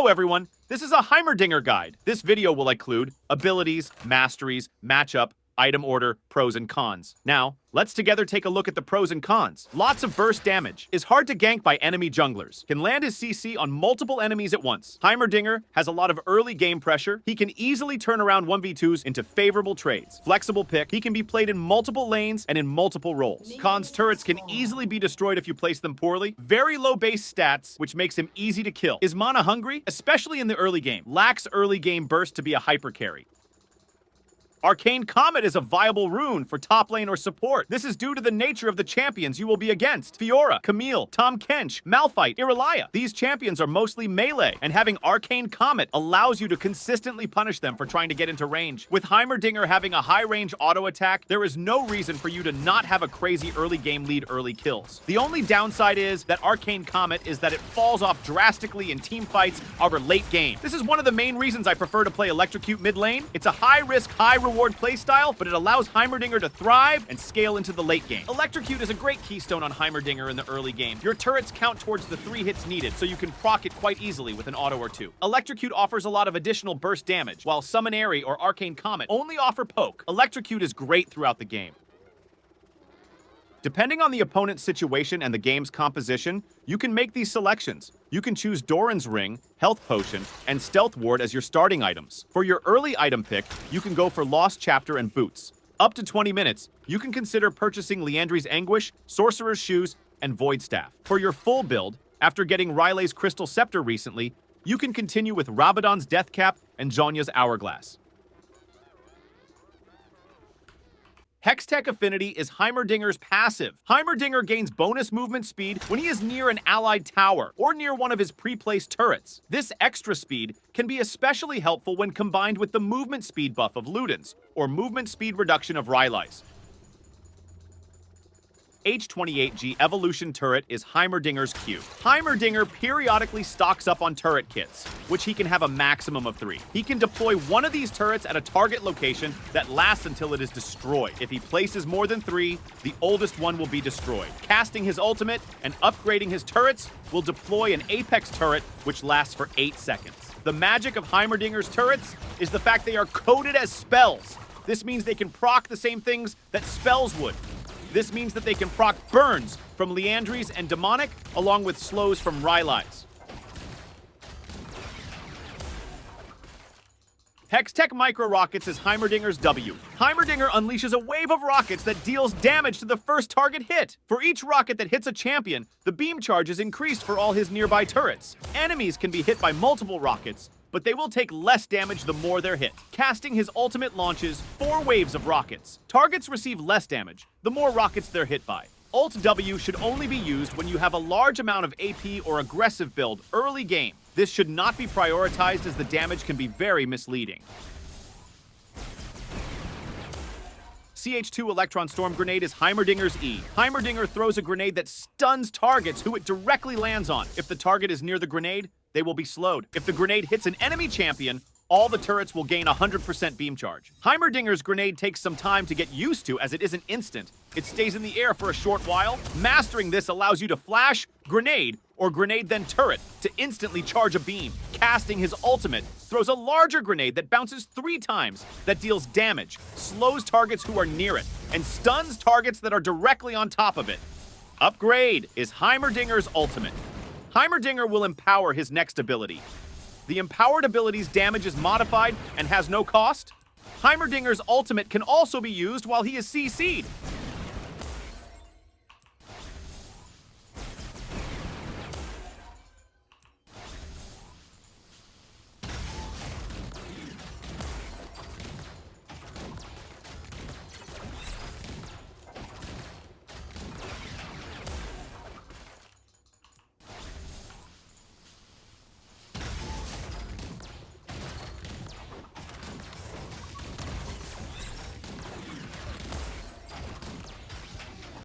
Hello everyone, this is a Heimerdinger guide. This video will include abilities, masteries, matchup, item order, pros and cons. Now, let's together take a look at the pros and cons. Lots of burst damage. Is hard to gank by enemy junglers. Can land his CC on multiple enemies at once. Heimerdinger has a lot of early game pressure. He can easily turn around 1v2s into favorable trades. Flexible pick. He can be played in multiple lanes and in multiple roles. Cons: turrets can easily be destroyed if you place them poorly. Very low base stats, which makes him easy to kill. Is mana hungry, especially in the early game. Lacks early game burst to be a hyper carry. Arcane Comet is a viable rune for top lane or support. This is due to the nature of the champions you will be against. Fiora, Camille, Tahm Kench, Malphite, Irelia. These champions are mostly melee, and having Arcane Comet allows you to consistently punish them for trying to get into range. With Heimerdinger having a high range auto attack, there is no reason for you to not have a crazy early game lead early kills. The only downside is that Arcane Comet is that it falls off drastically in team fights over late game. This is one of the main reasons I prefer to play Electrocute mid lane. It's a high risk, high reward playstyle, but it allows Heimerdinger to thrive and scale into the late game. Electrocute is a great keystone on Heimerdinger in the early game. Your turrets count towards the 3 hits needed, so you can proc it quite easily with an auto or 2. Electrocute offers a lot of additional burst damage, while Summon Airy or Arcane Comet only offer poke. Electrocute is great throughout the game. Depending on the opponent's situation and the game's composition, you can make these selections. You can choose Doran's Ring, Health Potion, and Stealth Ward as your starting items. For your early item pick, you can go for Lost Chapter and Boots. Up to 20 minutes, you can consider purchasing Liandry's Anguish, Sorcerer's Shoes, and Void Staff. For your full build, after getting Riley's Crystal Scepter recently, you can continue with Rabadon's Death Cap and Jonya's Hourglass. Hextech Affinity is Heimerdinger's passive. Heimerdinger gains bonus movement speed when he is near an allied tower or near one of his pre-placed turrets. This extra speed can be especially helpful when combined with the movement speed buff of Luden's or movement speed reduction of Rylai's. H28G Evolution Turret is Heimerdinger's Q. Heimerdinger periodically stocks up on turret kits, which he can have a maximum of 3. He can deploy one of these turrets at a target location that lasts until it is destroyed. If he places more than 3, the oldest one will be destroyed. Casting his ultimate and upgrading his turrets will deploy an Apex turret, which lasts for 8 seconds. The magic of Heimerdinger's turrets is the fact they are coded as spells. This means they can proc the same things that spells would. This means that they can proc burns from Liandry's and Demonic, along with slows from Rylai's. Hextech Micro Rockets is Heimerdinger's W. Heimerdinger unleashes a wave of rockets that deals damage to the first target hit. For each rocket that hits a champion, the beam charge is increased for all his nearby turrets. Enemies can be hit by multiple rockets, but they will take less damage the more they're hit. Casting his ultimate launches 4 waves of rockets. Targets receive less damage, the more rockets they're hit by. Ult W should only be used when you have a large amount of AP or aggressive build early game. This should not be prioritized as the damage can be very misleading. CH2 Electron Storm Grenade is Heimerdinger's E. Heimerdinger throws a grenade that stuns targets who it directly lands on. If the target is near the grenade, they will be slowed. If the grenade hits an enemy champion, all the turrets will gain 100% beam charge. Heimerdinger's grenade takes some time to get used to as it isn't instant. It stays in the air for a short while. Mastering this allows you to flash, grenade, or grenade then turret to instantly charge a beam. Casting his ultimate throws a larger grenade that bounces 3 times, that deals damage, slows targets who are near it, and stuns targets that are directly on top of it. Upgrade is Heimerdinger's ultimate. Heimerdinger will empower his next ability. The empowered ability's damage is modified and has no cost. Heimerdinger's ultimate can also be used while he is CC'd.